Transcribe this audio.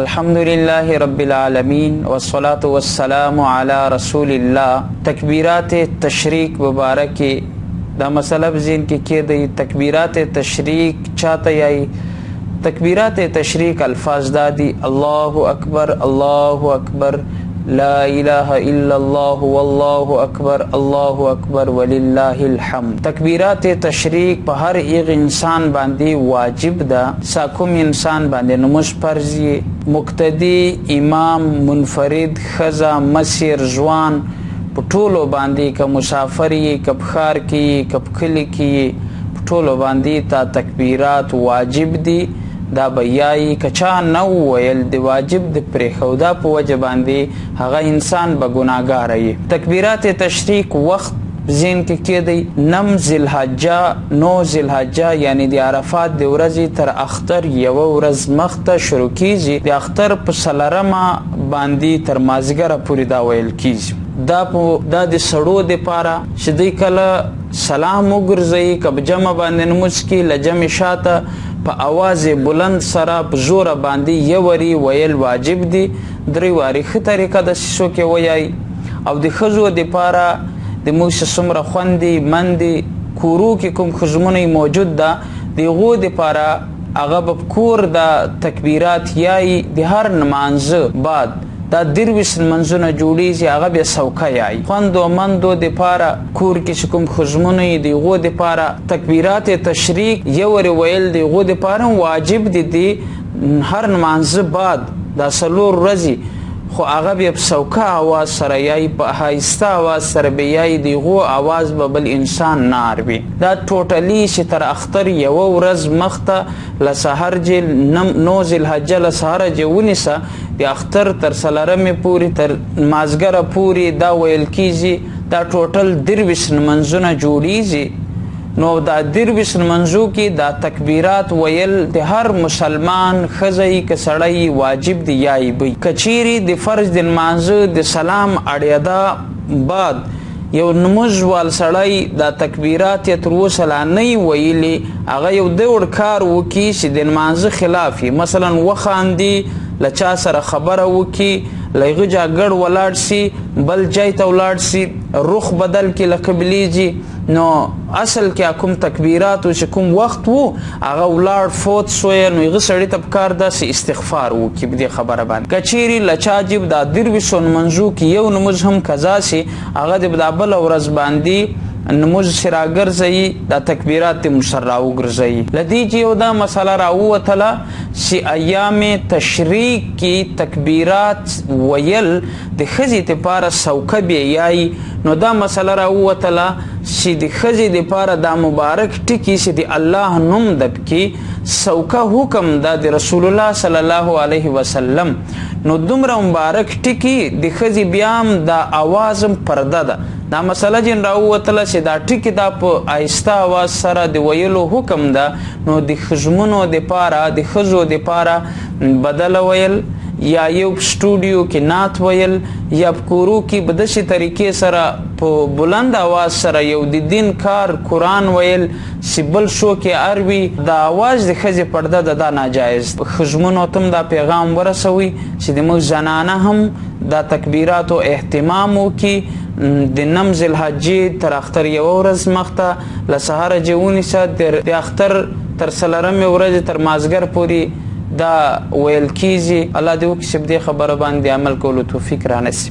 الحمدلله رب العالمین والصلاة والسلام علی رسول الله. تکبیرات تشریق مبارک دا مسئلہ بزین کی دی تکبیرات تشریق چاہتا یای تکبیرات تشریق الفاظ دادی اللہ اکبر لا الہ الا اللہ واللہ اکبر وللہ الحمد. تکبیرات تشریق په هر ایغ انسان باندې واجب ده. ساکوم انسان باندې نماز فرضی مقتدی امام منفرد خزا مسیر ځوان په ټولو باندې که مسافر یې که په ښار کې یې که په کلي کې یې په ټولو باندې تا تکبیرات واجب دي. دا بیایی که چا نو ویل د واجب د پرېښودا په وجه باندې هغه انسان به ګناهګاره وي. تکبیرات تشریق وخت ذهن کې کېدی نم ذوالحجه 9 ذوالحجه یعنی د عرفات د ورځې تر اختر یوه ورځ مخته شروع کیږي. د اختر په څلرمه باندې تر مازدیګره پورې دا ویل کیږي. دا د سړو دپاره چې دوی کله سلام وګرځوي که په جمع باندې لمونځ کوي له جمع شاته په اواز بلند سره په زوره باندې یو واري ویل واجب دي. 3 واري ښه طریقه د سیسو کې ویایي. او د ښځو دپاره د موږ چې څومره خوندې مندې کورو کې کوم خزمونه موجود ده د هغو دپاره هغه به په کور د تکبیرات یایي. د هر نمانځه بعد دا 23 لمونځونه جوړیږي هغه بیا سوکه یایي. خوندو مندو دپاره کور کې چې کوم خزمونه یې د هغو دپاره تکبیرات تشریق یو وارې ویل د هغو دپاره واجب دي. د هر نمانځه بعد دا 4 ورځې خو هغه بیا په سوکه اواز سره یایي په ښایسته اواز سره به یایي. د هغو اواز به بل انسان نه اروي. دا ټوټلي چې تر اختر یوه ورځ مخته له سهار چې 9 ذوالحجه له سهاره چې ونیسه د اختر تر څلرمې پورې تر مازدیګره پورې دا ویل کیږي. دا ټوټل 23 لمونځونه جوړیږي. نو دا 23 لمونځو کې دا تکبیرات ویل د هر مسلمان ښځی که سړی واجب دی یایي بی. که چیرې د فرض د لمانځه د سلام اړیده بعد یو نموز وال سړی دا تکبیرات یې تر اوسه لا نه یې ویلي هغه یو دوړ کار وکړي چې د لمانځه خلاف یې مثلا وخاندي له چا سره خبره وکړي له هغه جا ګډ ولاړ سي بل ځای ته ولاړ سي رخ بدل کړي له قبلیږي. نو اصل کې کوم تکبیرات چې کوم وخت وو هغه ولاړ فوت سوی نو هغه سړي ته پکار داسې استغفار وکړي په دې خبره باندې. که چیرې له چا جیب دا 23 لمونځو کې یو نموز هم قضا سي هغه د دا بله ورځ باندې نموز چې راګرځوي دا تکبیرات د مسر راوګرځوي. له دې چې یو دا مسله راووتله چې ایام تشریق کې تکبیرات ویل د ښځې دپاره سوکه بیا یایي. نو دا مسله راووتله چې د ښځې دپاره دا مبارک ټکي چې د الله نوم د پکې سوکه حکم ده د رسول الله صلی الله علیه وسلم. نو دومره مبارک ټکي د ښځې بیا هم دا اواز هم پرده ده. دا مسله جن راووتله چې دا ټکي دا په آهسته اواز سره د ویلو حکم ده. نو د خزمونو دپاره د ښځو دپاره بدله ویل یا یو سټوډیو کې نعت ویل یا په کورو کې په داسې طریقې سره په بلند اواز سره یو د دین کار قرآن ویل چې بل شو کې اروي دا اواز د ښځې پرده ده دا ناجایز. خزمونو ته هم دا پیغام ورسوي چې د موږ زنانه هم دا تکبیراتو اهتمام وکړي. د 9 ذوالحجې تر اختر یوه ورځ مخته له سهاره چې ونیسه د اختر تر 4مې ورځې تر مازدیګر پورې دا ویل کیږي. الله دې وکړي چې په دې خبره باندې عمل کولو توفیق رانصیب.